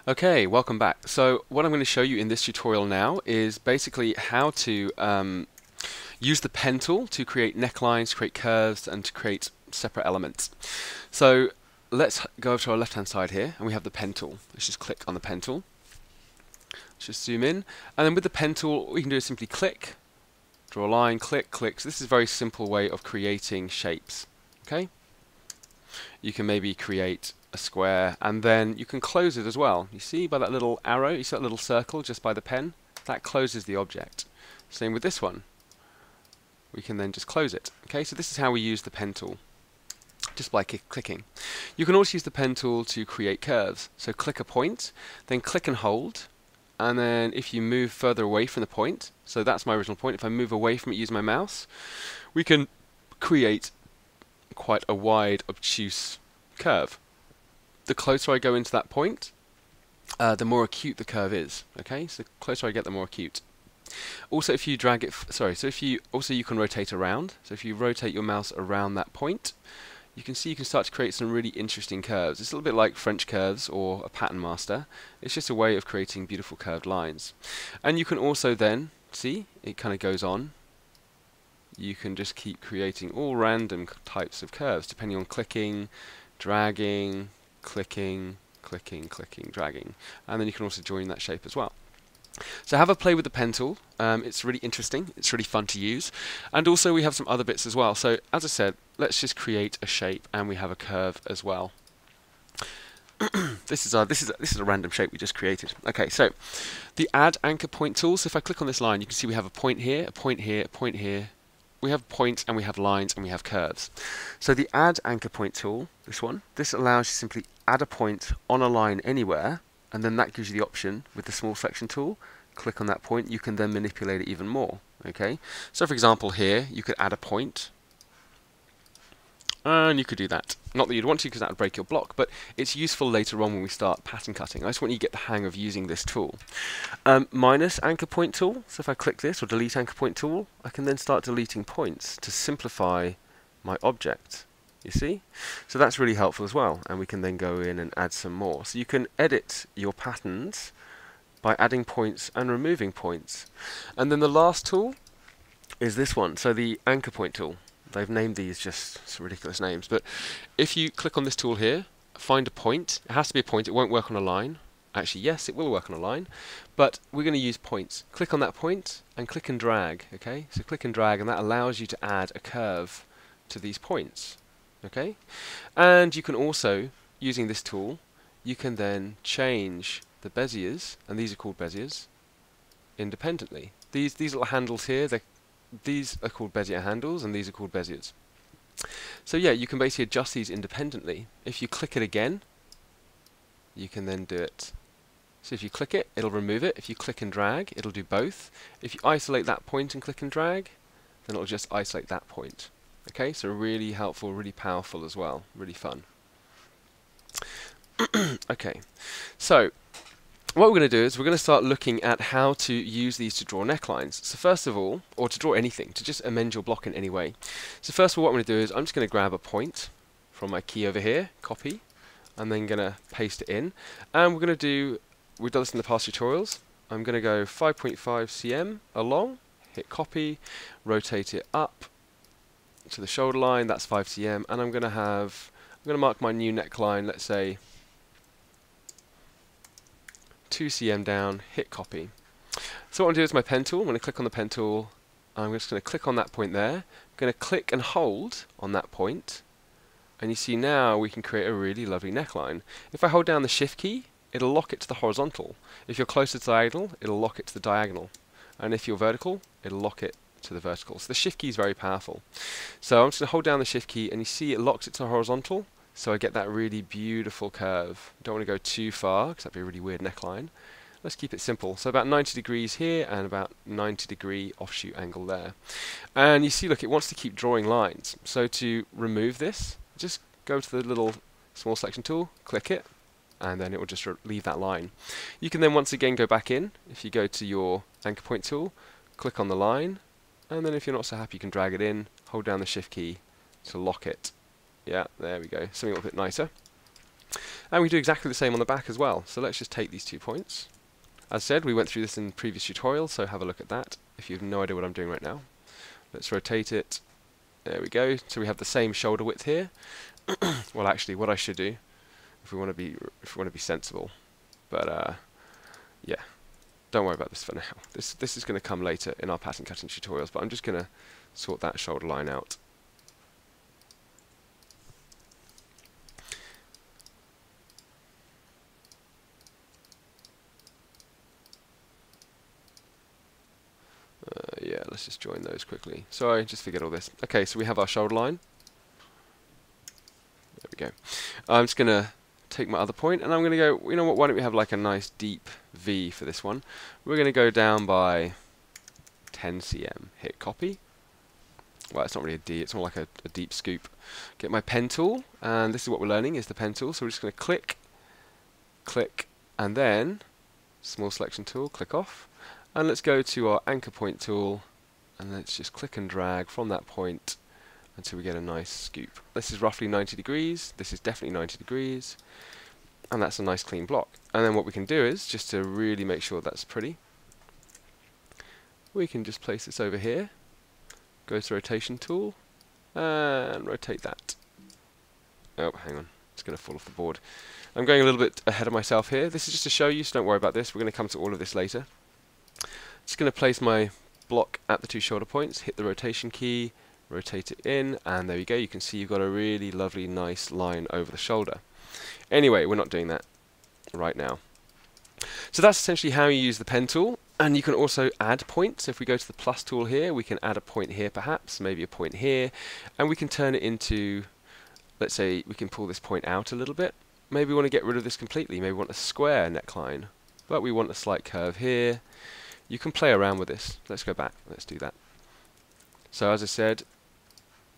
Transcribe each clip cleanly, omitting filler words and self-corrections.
Okay, welcome back. So what I'm going to show you in this tutorial now is basically how to use the pen tool to create necklines, create curves, and to create separate elements. So let's go over to our left-hand side here, and we have the pen tool. Let's just click on the pen tool. Let's just zoom in, and then with the pen tool, all we can do is simply click, draw a line, click, click. So this is a very simple way of creating shapes. Okay. You can maybe create a square and then you can close it as well. You see by that little arrow, you see that little circle just by the pen? That closes the object. Same with this one. We can then just close it. Okay, so this is how we use the pen tool, just by clicking. You can also use the pen tool to create curves. So click a point, then click and hold, and then if you move further away from the point, so that's my original point, if I move away from it using my mouse, we can create quite a wide, obtuse curve. The closer I go into that point, the more acute the curve is. Okay, so the closer I get, the more acute. Also, if you drag it, you can rotate around. So if you rotate your mouse around that point, you can see you can start to create some really interesting curves. It's a little bit like French curves or a pattern master. It's just a way of creating beautiful curved lines. And you can also then see it kind of goes on. You can just keep creating all random types of curves depending on clicking, dragging, clicking, clicking, clicking, dragging, and then you can also join that shape as well. So have a play with the pen tool. It's really interesting, it's really fun to use, and also we have some other bits as well. So as I said, let's just create a shape and we have a curve as well. This is a random shape we just created. Okay, so the add anchor point tool. So if I click on this line, you can see we have a point here, a point here, a point here. We have points and we have lines and we have curves. So the add anchor point tool, this allows you to simply add a point on a line anywhere, and then that gives you the option with the small selection tool. Click on that point, you can then manipulate it even more. Okay, so for example here, you could add a point, and you could do that. Not that you'd want to, because that would break your block, but it's useful later on when we start pattern cutting. I just want you to get the hang of using this tool. Minus anchor point tool, so if I click this, or delete anchor point tool, I can then start deleting points to simplify my object. You see? So that's really helpful as well, and we can then go in and add some more. So you can edit your patterns by adding points and removing points. And then the last tool is this one, so the anchor point tool. They've named these just some ridiculous names, but if you click on this tool here, find a point. It has to be a point, it won't work on a line. Actually, yes, it will work on a line, but we're going to use points. Click on that point and click and drag, okay? So click and drag, and that allows you to add a curve to these points, okay? And you can also, using this tool, you can then change the beziers, and these are called beziers, independently. These little handles here, these are called bezier handles, and these are called beziers. So yeah, you can basically adjust these independently. If you click it again, you can then do it. So if you click it, it'll remove it. If you click and drag, it'll do both. If you isolate that point and click and drag, then it'll just isolate that point. Okay, so really helpful, really powerful as well, really fun. Okay, so what we're going to do is we're going to start looking at how to use these to draw necklines. So first of all, or to draw anything, to just amend your block in any way. So first of all, what I'm going to do is I'm just going to grab a point from my key over here, copy, and then going to paste it in. And we're going to do, we've done this in the past tutorials, I'm going to go 5.5 cm along, hit copy, rotate it up to the shoulder line, that's 5 cm, and I'm going to mark my new neckline, let's say 2 cm down, hit copy. So what I'm going to do is my pen tool, I'm going to click on the pen tool, I'm just going to click on that point there, I'm going to click and hold on that point, and you see now we can create a really lovely neckline. If I hold down the shift key, it'll lock it to the horizontal. If you're closer to the diagonal, it'll lock it to the diagonal. And if you're vertical, it'll lock it to the vertical. So the shift key is very powerful. So I'm just going to hold down the shift key, and you see it locks it to the horizontal, so I get that really beautiful curve. Don't want to go too far, because that'd be a really weird neckline. Let's keep it simple. So about 90 degrees here, and about 90-degree offshoot angle there. And you see, look, it wants to keep drawing lines. So to remove this, just go to the little small selection tool, click it, and then it will just leave that line. You can then once again go back in. If you go to your anchor point tool, click on the line, and then if you're not so happy, you can drag it in, hold down the shift key to lock it. Yeah, there we go, something a little bit nicer. And we do exactly the same on the back as well. So let's just take these 2 points. As said, we went through this in previous tutorials, so have a look at that if you have no idea what I'm doing right now. Let's rotate it. There we go. So we have the same shoulder width here. Well, actually, what I should do, if we want to be sensible, but yeah, don't worry about this for now. This is going to come later in our pattern cutting tutorials, but I'm just going to sort that shoulder line out. Yeah, let's just join those quickly. Sorry, just forget all this. Okay, so we have our shoulder line. There we go. I'm just going to take my other point, and I'm going to go, you know what, why don't we have like a nice deep V for this one. We're going to go down by 10 cm. Hit copy. Well, it's not really a D, it's more like a deep scoop. Get my pen tool, and this is what we're learning, is the pen tool. So we're just going to click, click, and then small selection tool, click off. And let's go to our anchor point tool, and let's just click and drag from that point until we get a nice scoop. This is roughly 90 degrees, this is definitely 90 degrees, and that's a nice clean block. And then what we can do is, just to really make sure that's pretty, we can just place this over here, go to rotation tool, and rotate that. Oh, hang on, it's going to fall off the board. I'm going a little bit ahead of myself here. This is just to show you, so don't worry about this. We're going to come to all of this later. Just going to place my block at the 2 shoulder points, hit the rotation key, rotate it in, and there we go. You can see you've got a really lovely, nice line over the shoulder. Anyway, we're not doing that right now. So that's essentially how you use the pen tool, and you can also add points. If we go to the plus tool here, we can add a point here perhaps, maybe a point here, and we can turn it into, let's say, we can pull this point out a little bit. Maybe we want to get rid of this completely. Maybe we want a square neckline, but we want a slight curve here. You can play around with this. Let's go back. Let's do that. So as I said,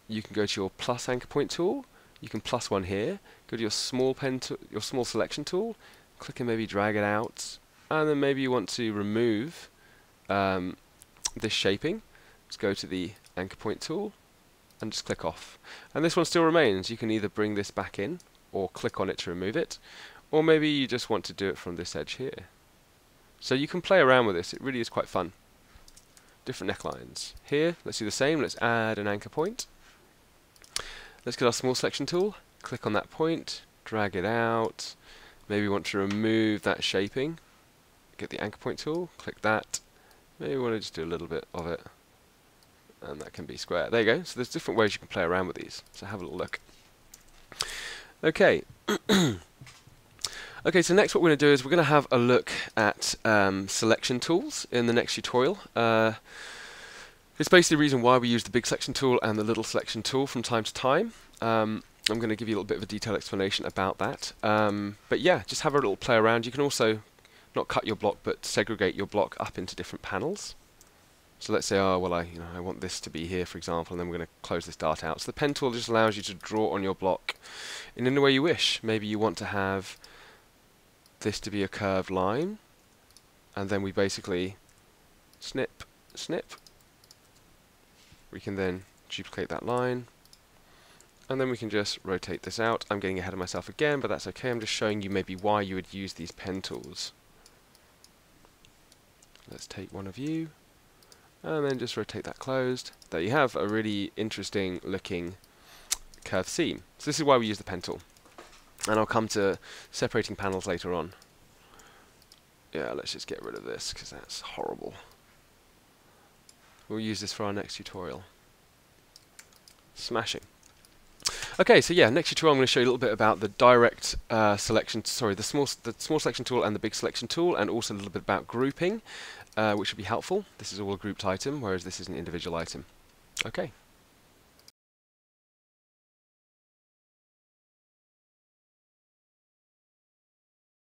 you can go to your plus anchor point tool. You can plus one here. Go to your small your small selection tool. Click and maybe drag it out. And then maybe you want to remove this shaping. Let's go to the anchor point tool and just click off. And this one still remains. You can either bring this back in or click on it to remove it, or maybe you just want to do it from this edge here. So you can play around with this, it really is quite fun. Different necklines. Here, let's do the same, let's add an anchor point. Let's get our small selection tool, click on that point, drag it out. Maybe we want to remove that shaping. Get the anchor point tool, click that. Maybe we want to just do a little bit of it. And that can be square. There you go, so there's different ways you can play around with these. So have a little look. Okay. Okay, so next what we're going to do is we're going to have a look at selection tools in the next tutorial. It's basically the reason why we use the big selection tool and the little selection tool from time to time. I'm going to give you a little bit of a detailed explanation about that. But yeah, just have a little play around. You can also not cut your block, but segregate your block up into different panels. So let's say, oh well, I want this to be here, for example, and then we're going to close this dart out. So the pen tool just allows you to draw on your block in any way you wish. Maybe you want to have this to be a curved line, and then we basically snip, snip. We can then duplicate that line, and then we can just rotate this out. I'm getting ahead of myself again, but that's okay. I'm just showing you maybe why you would use these pen tools. Let's take one of you, and then just rotate that closed. There you have a really interesting looking curved seam. So this is why we use the pen tool. And I'll come to separating panels later on. Yeah, let's just get rid of this because that's horrible. We'll use this for our next tutorial. Smashing. Okay, so yeah, next tutorial I'm going to show you a little bit about the direct selection, the small selection tool and the big selection tool, and also a little bit about grouping, which would be helpful. This is all a grouped item, whereas this is an individual item. Okay.